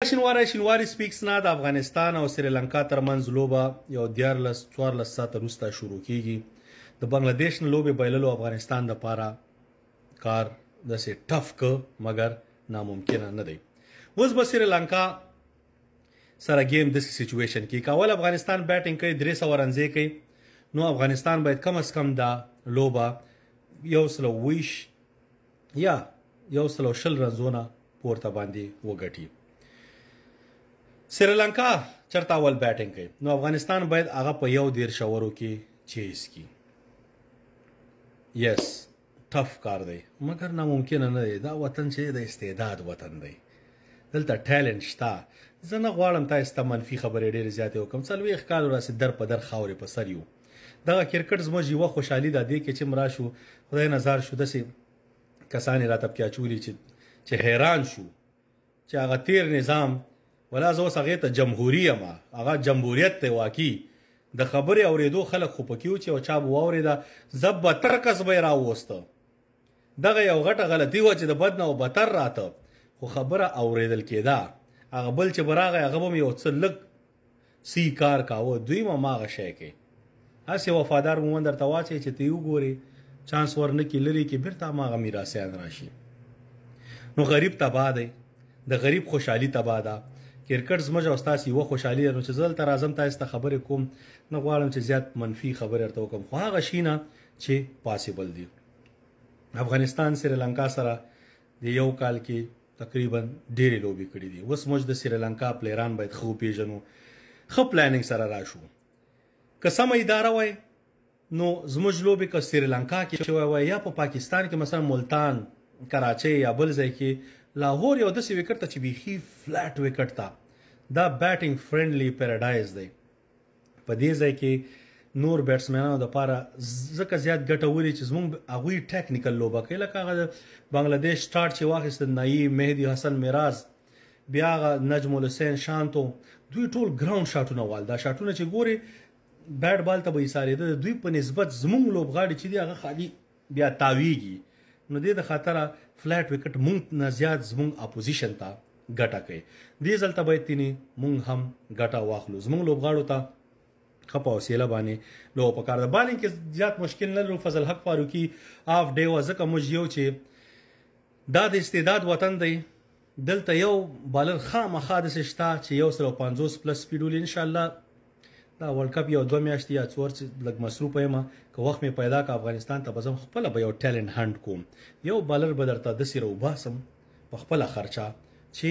شینواری سپیکس نه د افغانستان او سریلانکا ترمنځ لوبه یو 14 ساعته وروسته شروع کیږي. د بنگلادیش نه لوبې بایللو افغانستان دپاره کار داسې ټف که مګر ناممکنه نه دی. اوس به سریلانکا سره گیم داسې سچویشن کې که اول افغانستان بیټینګ کوي 300 رنزې کوي نو افغانستان باید کم از کم دا لوبه 120 یا 120 رنزونه پورته باندې وګټي. سریلانکا چرته اول بیټینګ کوي نو افغانستان باید هغه په 1.5 اوورو کې چیز کی. یس ټف کار دی مګر ناممکنه نه دی. دا وطن چې د استعداد وطن دی، دلته ټیلنټ شته. زه نه غواړم تاسو ته منفي خبرې ډېرې زیاتې وکړم. 40 کال راسې در په در خاورې په سر یو. دغه کرکټ زموږ یوه خوشحالي ده دې کې چې مړه شو خدای نظر شو داسې کسان یې راته پکې اچولي چې حیران شو چې هغه تیر نظام ولا زه اوس هغې ته جمهوري یم، هغه جمهوریت دی واقعي. د خبرې اورېدو خلک خو پکې و چې یو چا به واورېده زه بدتر کس به یې راووسته. دغه یو غټه غلطي وه چې د بد نه و بدتر راته خو خبره اورېدل کېده. هغه بل چې به راغی هغه به م یو څه لږ سی کار کاوه، دوی م هماغه شی کوي. هسې وفادار مومن درته واچوي چې ته یې وګورې چانس ورنه کړي لرې کړي بېرته هماغه میراثیان راشي. نو غریب تباه دی، د غریب خوشحالي تباه ده. کرکټ زموږ او ستاسې یوه خوشحالي ده. نو چې زه دلته راځم تاسو ته خبرې کوم نه غواړم چې زیات منفي خبرې درته وکړم خو هغه شي نه چې پاسیبل دي. افغانستان سریلانکا سره د یو کال کې تقریبا ډېرې لوبې کړي دي. اوس موږ د سریلانکا پلیران باید ښه وپېژنو، ښه پلانینګ سره راشو. که سمه اداره وای نو زموږ لوبې که سریلانکا کې شوی وای یا په پاکستان کې مثلا ملتان، کراچۍ یا بل ځای کې لاهور یو داسې وکټ ته چې بیخي فلیټ وکټ ته دا بیټینګ فرینډلی پیراډایز دی. په دې ځای کې نور بیټسمینانو دپاره ځکه زیات ګټوري چې زموږ هغوی ټیکنیکل لوبه کوي لکه هغه د بنګلادیش سټارټ چې واخیسته نعیم، مهدي حسن میراز، بیا هغه نجم الحسین شانتو، دوی ټول ګراوند شاټونه وال. دا شاټونه چې ګوري بیټ بال ته به ایسارېده دوی په نسبت زموږ لوبغاړي چې دي هغه خالي بیا تاویږي. نو دې د خاطره فلیټ وکټ مونږ نه زیات زموږ اپوزیشن ته ګټه کوي. دې ځل ته باید تینې مونږ هم ګټه واخلو. زموږ لوبغاړو ته ښه په حوصله باندې لوبه پکار ده. بالینګ کې زیات مشکل نه لرو. فضل حق فاروقي آف ډے وه ځکه موږ یو چې دا د استعداد وطن دی. دلته یو بالر خامخا داسې شته چې 150 پلس سپیډ ولي. انشاءالله دا ورلډ کپ یو 2 میاشتې یا 4 لږ مصروفه یم که وخت مې پیدا که افغانستان ته به ځم خپله به یو ټیلنټ هنډ کوم. یو بالر به درته داسې راوباسم په خپله خرچه چې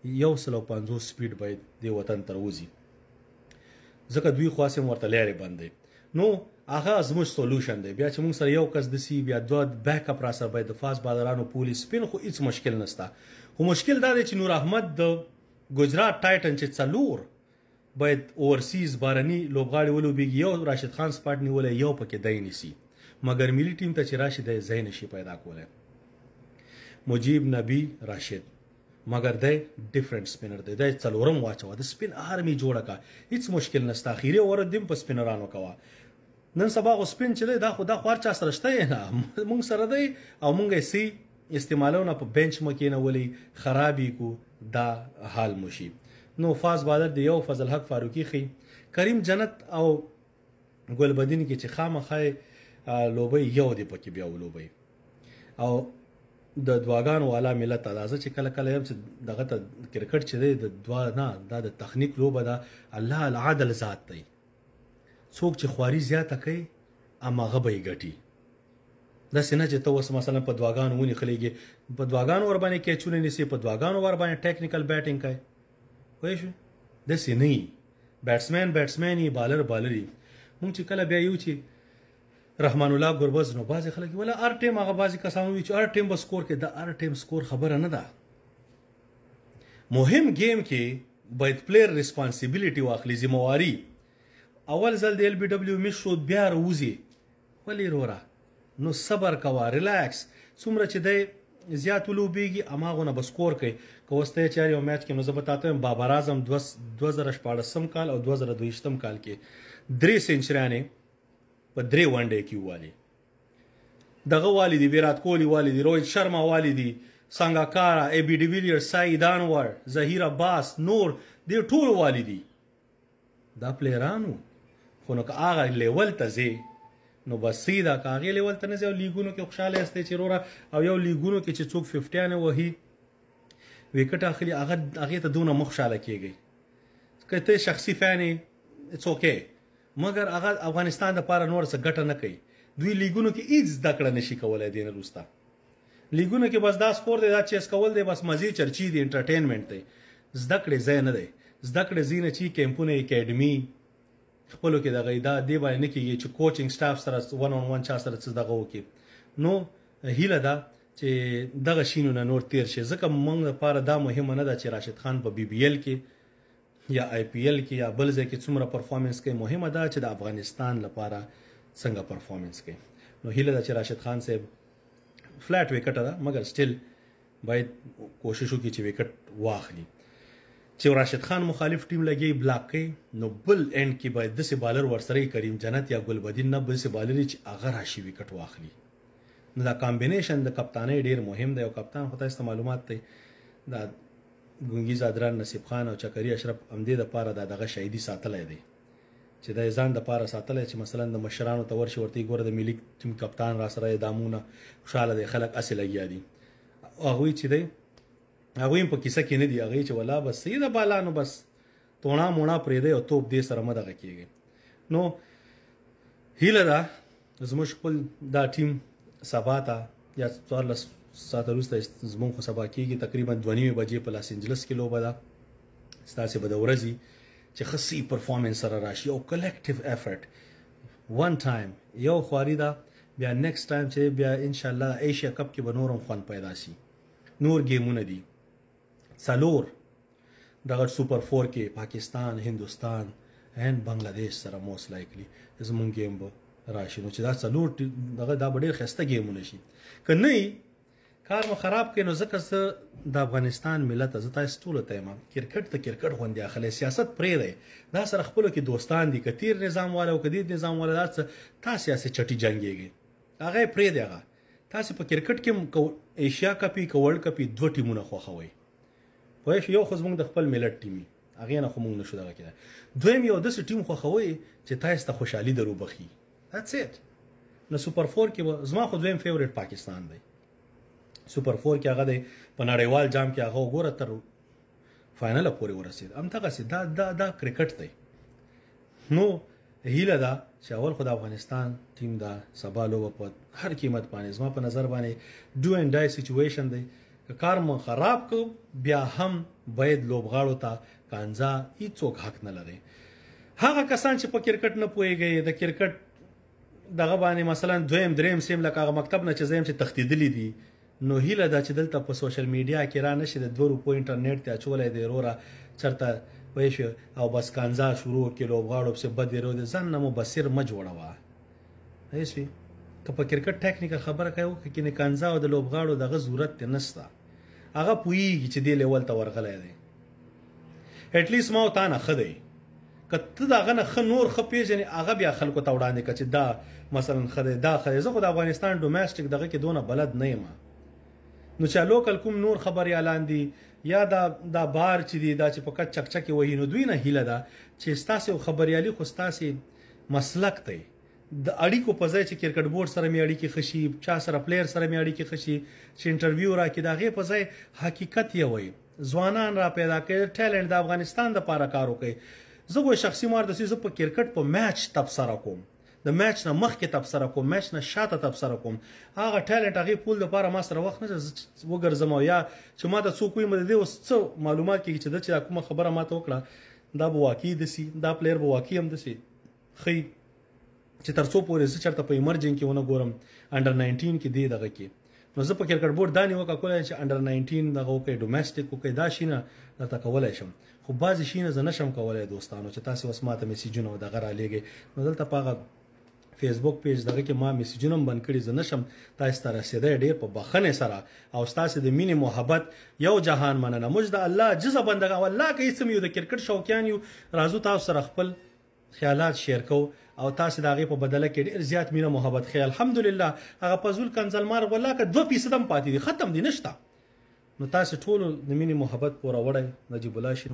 150 سپیډ باید دې وطن ته راوځي ځکه دوی خو هسې ورته لارې بند دی. نو هغه زموږ سولوشن دی. بیا چې موږ سره یو کس دسي بیا 2 بیک اپ را سره باید د فاست بالرانو پولي سپین خو هیڅ مشکل نشته. خو مشکل دا دی چې نور احمد د ګجرات ټایټن چې 4 باید اورسیز بارني لوبغاړي ولوبېږي، یو راشد خان سپاټ نیولی یو پکې دی نیسي مګر ملي ټیم ته چې راشي دی ځای نشي پیدا کولی. مجیب نبي راشد مګر دی ډفرنټ سپینر دی، دی 4م واچوه، د سپین آرمي جوړه کا، هیڅ مشکل نشته. اخیري اوور دیم په سپینرانو کوه. نن سبا خو سپین چې دی دا خو هر چا سره شته یې نه، موږ سره دی او موږ یې سي استعمالونه په بینچ مه کېنولئ خراب یې کو دا حال مو شي. نو فاست بالر د یو فضل حق فاروقي ښي، کریم جنت او ګلبدین کې چې خامخا لوبۍ یو دی پکې بیا ولوبئ او د دواګانو والا ملت ته. راځه چې کله کله یم چې دغه ته کرکټ چې دی د دوا نه دا د تخنیک لوبه ده. الله العدل ذات دی، څوک چې خواري زیاته کوي هماغه به یې ګټي. داسې نه چې ته اوس مثلا په دواګانو ونیښلېږي په دواګانو ورباندې کیچونه نیسي په دواګانو ورباندې ټیکنیکل بیټینګ کوي. پوه شو داسې نه وي. بیټسمین یي، بالر بالري. مونږ چې کله بیا یو چې رحمان الله ګربز نو بعضې خلک ولا هر ټیم هغه بعضې کسان وي چې هر ټیم به سکور کوي. دا هر ټیم سکور خبره نه ده. مهم گیم کې باید پلیر ریسپانسیبیلیټي واخلي، ذمواري. اول ځل د LBW مس شو بیا راوځي ولې وروره نو صبر کوه، ریلیکس. څومره چې دی زیات ولوبېږي هماغونه به سکور کوي. که اوس ته یې چاري یو میچ کې نو زه به تاته وایم بابر اعظم 2014 کال او 2022 کال کې 3 سینچریانې په 3 ون ډې کې ووالي. دغه والی دي، ویرات کوهلي والی دي، روهت شرما والی دي، سانګاکارا، ای بی ډیویلیر، سعید انور، ظهیر عباس، نور دې ټول والي دي دا پلیرانو. خو نو که هغه لیول ته ځې نو بس سیده که هغې لیول ته نه ځې او لیګونو کې خوشحاله یاستئ چې وروره او یو لیګونو کې چې څوک 50 وهي ویکټ اخلي هغې ته دونه مه خوشحاله کېږئ. که ته شخصي فین یې اټس اوکې، مګر هغه افغانستان دپاره نور څه ګټه نه کوي. دوی لیګونو کې هېڅ زده کړه نشي کولی دې نه وروسته. لیګونو کې بس دا سکور دی، دا چیس کول دی، بس مزې چرچي دی، انټرټینمنټ دی. زده کړې ځای نه دی. زده کړې ځای نه چې کیمپونه اکیډمي خپلو کې دغه دا دې باندې نه کېږي چې کوچنګ سټاف سره 1-on-1 چا سره څه دغه وکړي. نو هیله ده چې دغه شینو نه نور تیر شي، ځکه موږ لپاره دا مهمه نه ده چې راشد خان په بي بي ال کې یا آی پی ال کې یا بل ځای کې څومره پرفارمنس کوي، مهمه ده چې د افغانستان لپاره څنګه پرفارمنس کوي. نو هیله ده چې راشد خان صاحب فلیټ وکټ ده مګر سټیل باید کوشش وکړي چې وکټ واخلي. چې راشد خان مخالف ټیم لګي بلاک کوي نو بل اینډ کې باید داسې بالر ورسره کریم جنت یا ګلبدین نه بل څه بالر چې هغه راشي وکټ واخلي. نو دا کامبینیشن د کپتانۍ ډیر مهم دی او کپتان خو تاسو ته معلومات دی دا ګونګیز ادران، نصیب خان او چکري اشرف همدې دپاره دا دغه شهیدي ساتلی دی چې د ځان دپاره ساتلی چې مثلا د مشرانو ته ورشي ورته ګوره د ملي ټیم کپتان را سره دامونه خوشحاله دی، خلک هسې لګیا دي. هغوی چې دی هغوی هم په کیسه کې نه دي، هغوی چې ولا بس سیده بالا نو بس توڼه موڼه پرېږدئ او توپ دې سره مه دغه کېږئ. نو هیله ده زموږ خپل دا ټیم سبا ته یا 14 ساعته وروسته زموږ خو سبا کېږي تقریبا 2:30 بجې په لاس انجلس کې لوبه ده. ستاسې به د ورځې چې ښه سی پرفارمنس سره راشي او کلیکټیو افرټ ون ټایم یو خواري ده، بیا نیکسټ ټایم چې بیا انشاءالله ایشیا کپ کې به نور هم خوند پیدا شي. نور ګیمونه دي 4 دغه سوپر 4 کې پاکستان، هندوستان and بنگلاديش سره موست لایکلی زمونږ گیم به راشي. نو چې دا 4 دغه دا به ډېر ښایسته ګیمونه شي. که نه کار مو خراب کړي نو ځکه زه د افغانستان ملت زه تاسو ټولو ته یم کرکټ ته کرکټ غوندې اخلی، سیاست پرېږدئ. دا سره خپلو کې دوستان دي، که تیر نظام والا او که دې نظام والا دا څه تاسې هسې چټي جنګېږئ، هغه یې پرېږدئ. هغه تاسې په کرکټ کې ایشیا کپ که ورلډ کپ 2 ټیمونه خوښوئ. پوه شو، یو خو زموږ د خپل ملت ټیم وي، هغې نه خو موږ نشو دغه کېدای. دویم یو داسې ټیم خوښوئ چې تاسو ته خوشحالي در وبخي. That's it. نو سوپر 4 کې به زما خو دویم فیورټ پاکستان دی. سوپر 4 کې هغه دی په نړیوال جام کې هغه وګوره تر فاینله پورې ورسېد. همدغسې دا کرکټ دی. نو هیله ده چې اول خو د افغانستان ټیم دا سبا لوبه په هر قیمت باندې زما په نظر باندې ډو اینډ ډای سچویشن دی. که کار مو خراب کړو بیا هم باید لوبغاړو ته کانزا هیڅوک حق نه لري. هغه کسان چې په کرکټ نه پوهېږي د کرکټ دغه باندې مثلا دویم دریم سیم لکه هغه مکتب نه چې زه یم چې تښتېدلي دي، نو هیله ده چې دلته په سوشل میډیا کې را نشي د 2 روپو انټرنیټ ته اچولی دی وروره چېرته پوه شو او بس کانزا شروع کړي لوبغاړو پسې بد یې رودې. ځان نه مو بصیر مه جوړوه. پوه شوې، که په کرکټ ټیکنیکل خبره کوي وکړه کې کانزا او د لوبغاړو دغه ضرورت دی نشته. هغه پوهېږي چې دې لیول ته ورغلی دی. اټلیسټ ما او تا نه ښه دی. که ته د هغه نه ښه نور ښه پېژنې هغه بیا خلکو ته وړاندې کړه چې دا مثلا ښه دی دا ښه دی. زه خو د افغانستان ډومېسټک دغه کې دونه بلد نه یم. نو چې لوکل کوم نور خبریالان دي یا دا بار چې دي دا چې په کټ چکچکې وهي نو دوی نه هیله ده چې ستاسې خبریالي خو ستاسې مسلک دی. د اړیکو په ځای چې کرکټ بورډ سره مې اړیکې ښه شي، چا سره پلیر سره مې اړیکې ښه شي چې انټرویو راکړي، د هغې په ځای حقیقت یې وایي، ځوانان را پیدا کړي، ټیلنټ د افغانستان دپاره کار وکړي. زه خو شخصي ماردسي زه په کرکټ په میچ تبصره کوم، د میچ نه مخکې تبصره کوم، میچ نه شاته تبصره کوم. هغه ټیلنټ هغې پول دپاره ما سره وخت نشته وګرځم او یا چې ما ته څوک وایي د دې اوس څه معلومات کېږي چې ده چې دا کومه خبره ما ته وکړه دا به واقعي داسې دا پلیر به واقعي هم داسې ښایي چې تر څو پورې زه چېرته په ایمرجن کې ونه ګورم انډر 19 کې دی دغه کې. نو زه په کرکټ بورډ دا نیوکه کولی چې انډر 19 دغه وکړئ، ډومېسټک وکړئ، دا شي نه درته کولی شم. خو بعضې شي نه زه نشم کولی دوستانو چې تاسې اوس ما ته میسیجونه او دغه رالیږئ. نو دلته په هغه فیسبوک پیج دغه کې ما میسیجونه هم بند کړي، زه نشم تاسو ته رسېدی ډېر په بخښنې سره او ستاسې د مینې محبت یو جهان مننه. موږ د الله جزه بندګان والله که هېڅ هم یو د کرکټ شوقیان یو راځو تاسو سره خپل خیالات شیر کوو او تاسې د هغې په بدله کې ډېر زیات مینه محبت ښیي. الحمدلله هغه فضول کنزلمار والله که 2% هم پاتې دي ختم دي نشته. نو تاسو ټولو د مینې محبت پوره وړی نجیب الله شین